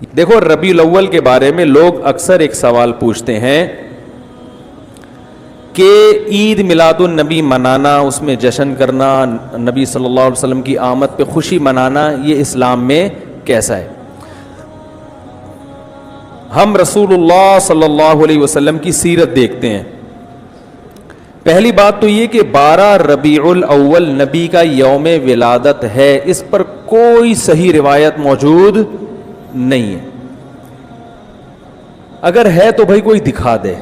دیکھو ربیع الاول کے بارے میں لوگ اکثر ایک سوال پوچھتے ہیں کہ عید میلاد النبی منانا، اس میں جشن کرنا، نبی صلی اللہ علیہ وسلم کی آمد پہ خوشی منانا، یہ اسلام میں کیسا ہے؟ ہم رسول اللہ صلی اللہ علیہ وسلم کی سیرت دیکھتے ہیں. پہلی بات تو یہ کہ 12 ربیع الاول نبی کا یوم ولادت ہے، اس پر کوئی صحیح روایت موجود نہیں ہے. اگر ہے تو بھائی کوئی دکھا دے،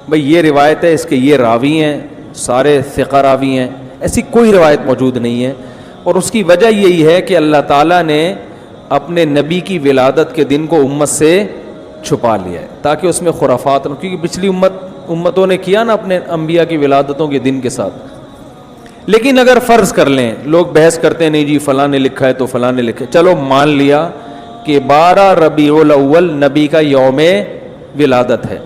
بھائی یہ روایت ہے، اس کے یہ راوی ہیں، سارے ثقہ راوی ہیں. ایسی کوئی روایت موجود نہیں ہے، اور اس کی وجہ یہی ہے کہ اللہ تعالیٰ نے اپنے نبی کی ولادت کے دن کو امت سے چھپا لیا ہے تاکہ اس میں خرافات نہ، کیونکہ پچھلی امتوں نے کیا نا اپنے انبیاء کی ولادتوں کے دن کے ساتھ. لیکن اگر فرض کر لیں، لوگ بحث کرتے ہیں نہیں جی فلاں نے لکھا ہے تو فلاں نے لکھا ہے، چلو مان لیا کہ 12 ربیع الاول نبی کا یوم ولادت ہے،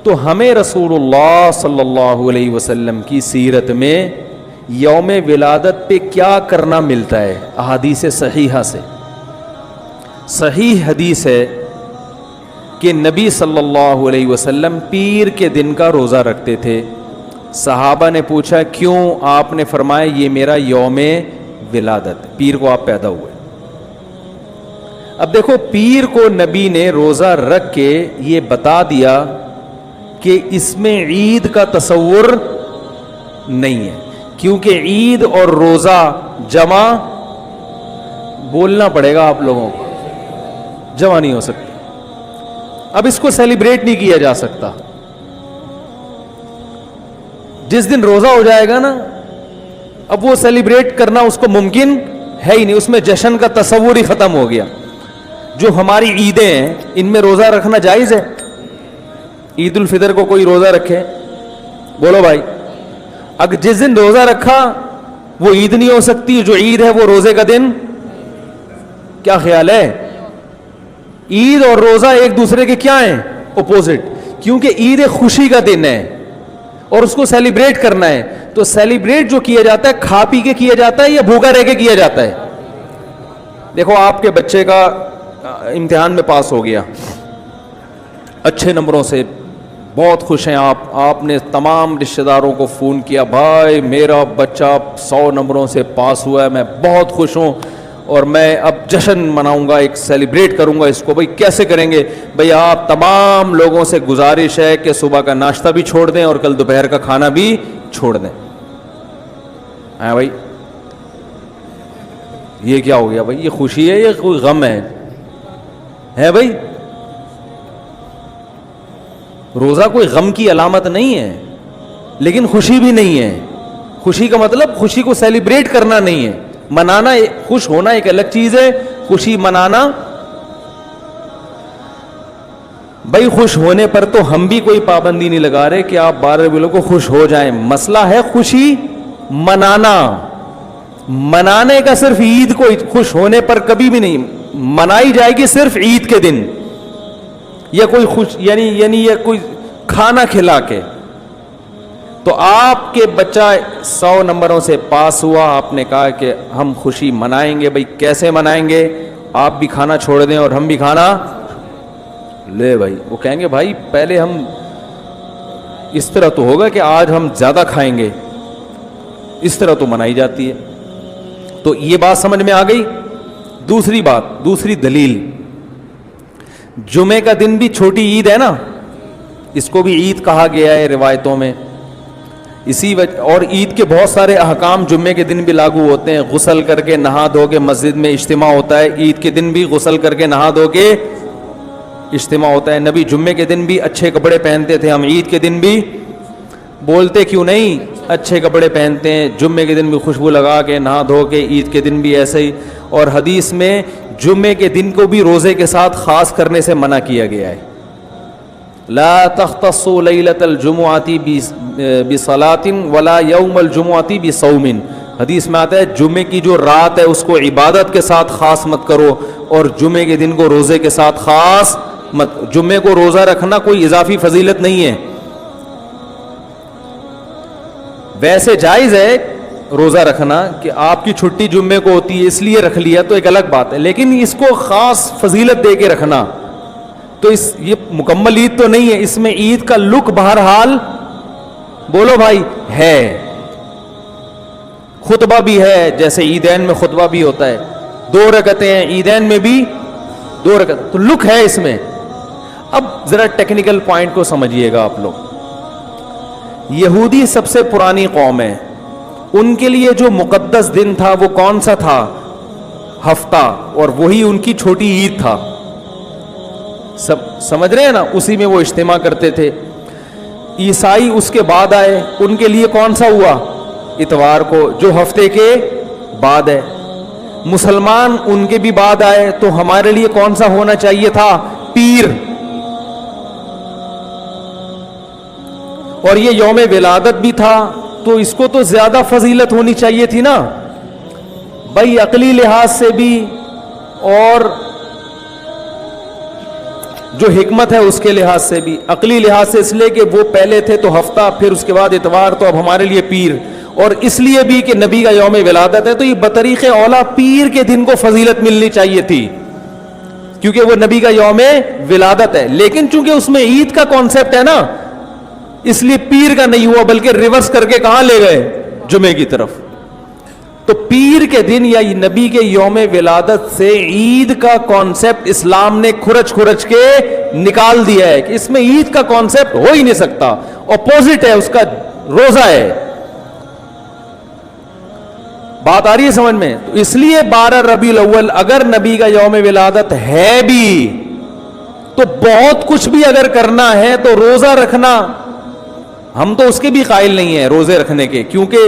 تو ہمیں رسول اللہ صلی اللہ علیہ وسلم کی سیرت میں یوم ولادت پہ کیا کرنا ملتا ہے؟ احادیث صحیحہ سے صحیح حدیث ہے کہ نبی صلی اللہ علیہ وسلم پیر کے دن کا روزہ رکھتے تھے. صحابہ نے پوچھا کیوں؟ آپ نے فرمایا یہ میرا یوم ولادت، پیر کو آپ پیدا ہوئے. اب دیکھو پیر کو نبی نے روزہ رکھ کے یہ بتا دیا کہ اس میں عید کا تصور نہیں ہے، کیونکہ عید اور روزہ جمع، بولنا پڑے گا آپ لوگوں کو، جمع نہیں ہو سکتی. اب اس کو سیلیبریٹ نہیں کیا جا سکتا. جس دن روزہ ہو جائے گا نا، اب وہ سیلیبریٹ کرنا اس کو ممکن ہے ہی نہیں، اس میں جشن کا تصور ہی ختم ہو گیا. جو ہماری عیدیں ہیں ان میں روزہ رکھنا جائز ہے؟ عید الفطر کو کوئی روزہ رکھے؟ بولو بھائی. اگر جس دن روزہ رکھا وہ عید نہیں ہو سکتی، جو عید ہے وہ روزے کا دن؟ کیا خیال ہے؟ عید اور روزہ ایک دوسرے کے کیا ہیں؟ اپوزٹ. کیونکہ عید ایک خوشی کا دن ہے اور اس کو سیلیبریٹ کرنا ہے. تو سیلیبریٹ جو کیا جاتا ہے کھا پی کے کیا جاتا ہے یا بھوکا رہ کے کیا جاتا ہے؟ دیکھو آپ کے بچے کا امتحان میں پاس ہو گیا اچھے نمبروں سے، بہت خوش ہیں آپ نے تمام رشتہ داروں کو فون کیا، بھائی میرا بچہ 100 نمبروں سے پاس ہوا ہے، میں بہت خوش ہوں اور میں اب جشن مناؤں گا، ایک سیلیبریٹ کروں گا اس کو. بھائی کیسے کریں گے؟ بھئی آپ تمام لوگوں سے گزارش ہے کہ صبح کا ناشتہ بھی چھوڑ دیں اور کل دوپہر کا کھانا بھی چھوڑ دیں. ہاں بھائی یہ کیا ہو گیا بھائی؟ یہ خوشی ہے یا کوئی غم ہے بھائی؟ روزہ کوئی غم کی علامت نہیں ہے، لیکن خوشی بھی نہیں ہے. خوشی کا مطلب خوشی کو سیلیبریٹ کرنا نہیں ہے، منانا. خوش ہونا ایک الگ چیز ہے، خوشی منانا. بھائی خوش ہونے پر تو ہم بھی کوئی پابندی نہیں لگا رہے کہ آپ 12 ربیع کو خوش ہو جائیں. مسئلہ ہے خوشی منانا. منانے کا صرف عید کو خوش ہونے پر کبھی بھی نہیں منائی جائے گی، صرف عید کے دن یا کوئی خوش یعنی یہ کوئی کھانا کھلا کے. تو آپ کے بچہ 100 نمبروں سے پاس ہوا، آپ نے کہا کہ ہم خوشی منائیں گے. بھائی کیسے منائیں گے؟ آپ بھی کھانا چھوڑ دیں اور ہم بھی کھانا لے. بھائی وہ کہیں گے بھائی پہلے ہم اس طرح تو ہوگا کہ آج ہم زیادہ کھائیں گے، اس طرح تو منائی جاتی ہے. تو یہ بات سمجھ میں آ گئی. دوسری بات، دوسری دلیل، جمعے کا دن بھی چھوٹی عید ہے نا، اس کو بھی عید کہا گیا ہے روایتوں میں. اسی وجہ اور عید کے بہت سارے احکام جمعے کے دن بھی لاگو ہوتے ہیں. غسل کر کے نہا دھو کے مسجد میں اجتماع ہوتا ہے، عید کے دن بھی غسل کر کے نہا دھو کے اجتماع ہوتا ہے. نبی جمعے کے دن بھی اچھے کپڑے پہنتے تھے، ہم عید کے دن بھی بولتے کیوں نہیں اچھے کپڑے پہنتے ہیں، جمعے کے دن بھی خوشبو لگا کے نہا دھو کے، عید کے دن بھی ایسے ہی. اور حدیث میں جمعے کے دن کو بھی روزے کے ساتھ خاص کرنے سے منع کیا گیا ہے. لا تختصوا لیلۃ الجمعۃ بصلاۃ ولا یوم الجمعۃ بصوم. حدیث میں آتا ہے جمعے کی جو رات ہے اس کو عبادت کے ساتھ خاص مت کرو اور جمعے کے دن کو روزے کے ساتھ خاص مت. جمعے کو روزہ رکھنا کوئی اضافی فضیلت نہیں ہے. ویسے جائز ہے روزہ رکھنا کہ آپ کی چھٹی جمعے کو ہوتی ہے اس لیے رکھ لیا تو ایک الگ بات ہے, لیکن اس کو خاص فضیلت دے کے رکھنا تو یہ مکمل عید تو نہیں ہے, اس میں عید کا لک بہرحال بولو بھائی ہے, خطبہ بھی ہے, جیسے عیدین میں خطبہ بھی ہوتا ہے, 2 رکعتیں ہیں عیدین میں بھی 2 رکعت, تو لک ہے اس میں. اب ذرا ٹیکنیکل پوائنٹ کو سمجھیے گا آپ لوگ. یہودی سب سے پرانی قوم ہے, ان کے لیے جو مقدس دن تھا وہ کون سا تھا؟ ہفتہ, اور وہی ان کی چھوٹی عید تھا. سب سمجھ رہے ہیں نا, اسی میں وہ اجتماع کرتے تھے. عیسائی اس کے بعد آئے, ان کے لیے کون سا ہوا؟ اتوار کو, جو ہفتے کے بعد ہے. مسلمان ان کے بھی بعد آئے, تو ہمارے لیے کون سا ہونا چاہیے تھا؟ پیر. اور یہ یوم ولادت بھی تھا, تو اس کو تو زیادہ فضیلت ہونی چاہیے تھی نا بھائی, عقلی لحاظ سے بھی اور جو حکمت ہے اس کے لحاظ سے بھی. عقلی لحاظ سے اس لیے کہ وہ پہلے تھے تو ہفتہ, پھر اس کے بعد اتوار, تو اب ہمارے لیے پیر. اور اس لیے بھی کہ نبی کا یوم ولادت ہے, تو یہ بطریق اولا پیر کے دن کو فضیلت ملنی چاہیے تھی, کیونکہ وہ نبی کا یوم ولادت ہے. لیکن چونکہ اس میں عید کا کانسیپٹ ہے نا, اس لیے پیر کا نہیں ہوا, بلکہ ریورس کر کے کہاں لے گئے؟ جمعے کی طرف. تو پیر کے دن یا نبی کے یوم ولادت سے عید کا کانسیپٹ اسلام نے کھرچ کے نکال دیا ہے کہ اس میں عید کا کانسیپٹ ہو ہی نہیں سکتا, اپوزٹ ہے اس کا, روزہ ہے. بات آ رہی ہے سمجھ میں؟ تو اس لیے 12 ربیع الاول اگر نبی کا یوم ولادت ہے بھی, تو بہت کچھ بھی اگر کرنا ہے تو روزہ رکھنا, ہم تو اس کے بھی قائل نہیں ہیں روزے رکھنے کے, کیونکہ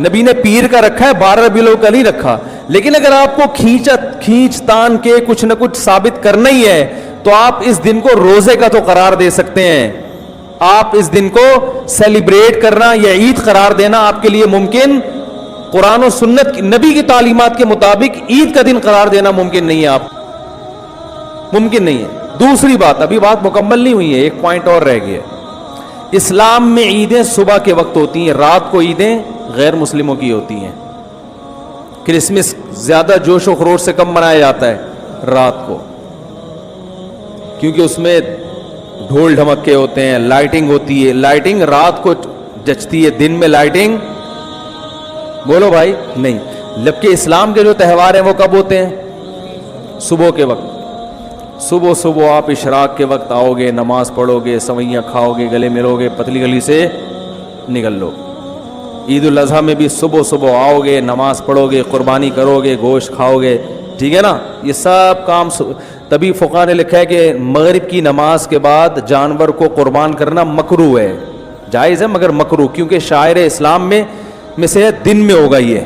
نبی نے پیر کا رکھا ہے, 12 ربیع الاول کا نہیں رکھا. لیکن اگر آپ کو کھینچ تان کے کچھ نہ کچھ ثابت کرنا ہی ہے, تو آپ اس دن کو روزے کا تو قرار دے سکتے ہیں. آپ اس دن کو سیلیبریٹ کرنا یا عید قرار دینا آپ کے لیے ممکن, قرآن و سنت نبی کی تعلیمات کے مطابق عید کا دن قرار دینا ممکن نہیں ہے, آپ ممکن نہیں ہے. دوسری بات, ابھی بات مکمل نہیں ہوئی ہے, ایک پوائنٹ اور رہ گیا. اسلام میں عیدیں صبح کے وقت ہوتی ہیں, رات کو عیدیں غیر مسلموں کی ہوتی ہیں. کرسمس زیادہ جوش و خروش سے کم منایا جاتا ہے رات کو, کیونکہ اس میں ڈھول ڈھمکے ہوتے ہیں, لائٹنگ ہوتی ہے. لائٹنگ رات کو جچتی ہے, دن میں لائٹنگ بولو بھائی نہیں. جبکہ اسلام کے جو تہوار ہیں وہ کب ہوتے ہیں؟ صبح کے وقت. صبح آپ اشراق کے وقت آؤ گے, نماز پڑھو گے, سوئیاں کھاؤ گے, گلے ملو گے, پتلی گلی سے نکل لو. عید الاضحیٰ میں بھی صبح آؤ گے, نماز پڑھو گے, قربانی کرو گے, گوشت کھاؤ گے, ٹھیک ہے نا. یہ سب کام تبھی فقہا نے لکھا ہے کہ مغرب کی نماز کے بعد جانور کو قربان کرنا مکروہ ہے, جائز ہے مگر مکروہ, کیونکہ شاعر اسلام میں سے دن میں ہوگا. یہ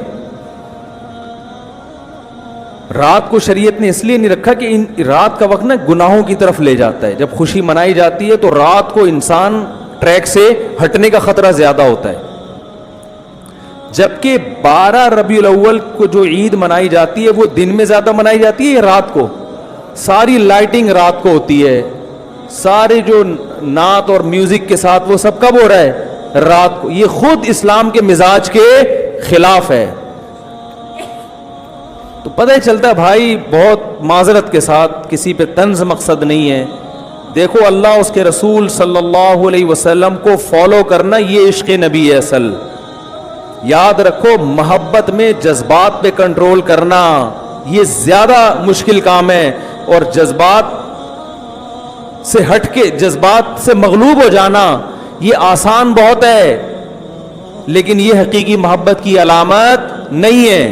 رات کو شریعت نے اس لیے نہیں رکھا کہ رات کا وقت نا گناہوں کی طرف لے جاتا ہے. جب خوشی منائی جاتی ہے تو رات کو انسان ٹریک سے ہٹنے کا خطرہ زیادہ ہوتا ہے. جبکہ 12 ربیع الاول کو جو عید منائی جاتی ہے وہ دن میں زیادہ منائی جاتی ہے یا رات کو؟ ساری لائٹنگ رات کو ہوتی ہے, سارے جو نعت اور میوزک کے ساتھ وہ سب کب ہو رہا ہے؟ رات کو. یہ خود اسلام کے مزاج کے خلاف ہے. تو پتہ ہی چلتا ہے بھائی, بہت معذرت کے ساتھ, کسی پہ طنز مقصد نہیں ہے. دیکھو اللہ اس کے رسول صلی اللہ علیہ وسلم کو فالو کرنا یہ عشق نبی ہے اصل. یاد رکھو, محبت میں جذبات پہ کنٹرول کرنا یہ زیادہ مشکل کام ہے, اور جذبات سے ہٹ کے, جذبات سے مغلوب ہو جانا یہ آسان بہت ہے, لیکن یہ حقیقی محبت کی علامت نہیں ہے.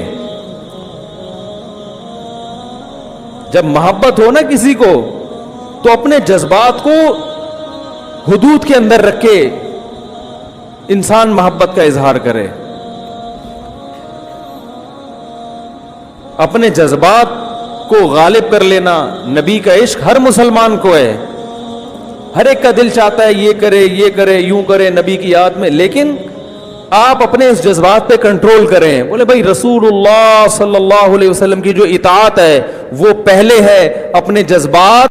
جب محبت ہو نا کسی کو, تو اپنے جذبات کو حدود کے اندر رکھ کے انسان محبت کا اظہار کرے. اپنے جذبات کو غالب کر لینا. نبی کا عشق ہر مسلمان کو ہے, ہر ایک کا دل چاہتا ہے یہ کرے یوں کرے نبی کی یاد میں, لیکن آپ اپنے اس جذبات پہ کنٹرول کریں. بولے بھائی رسول اللہ صلی اللہ علیہ وسلم کی جو اطاعت ہے وہ پہلے ہے, اپنے جذبات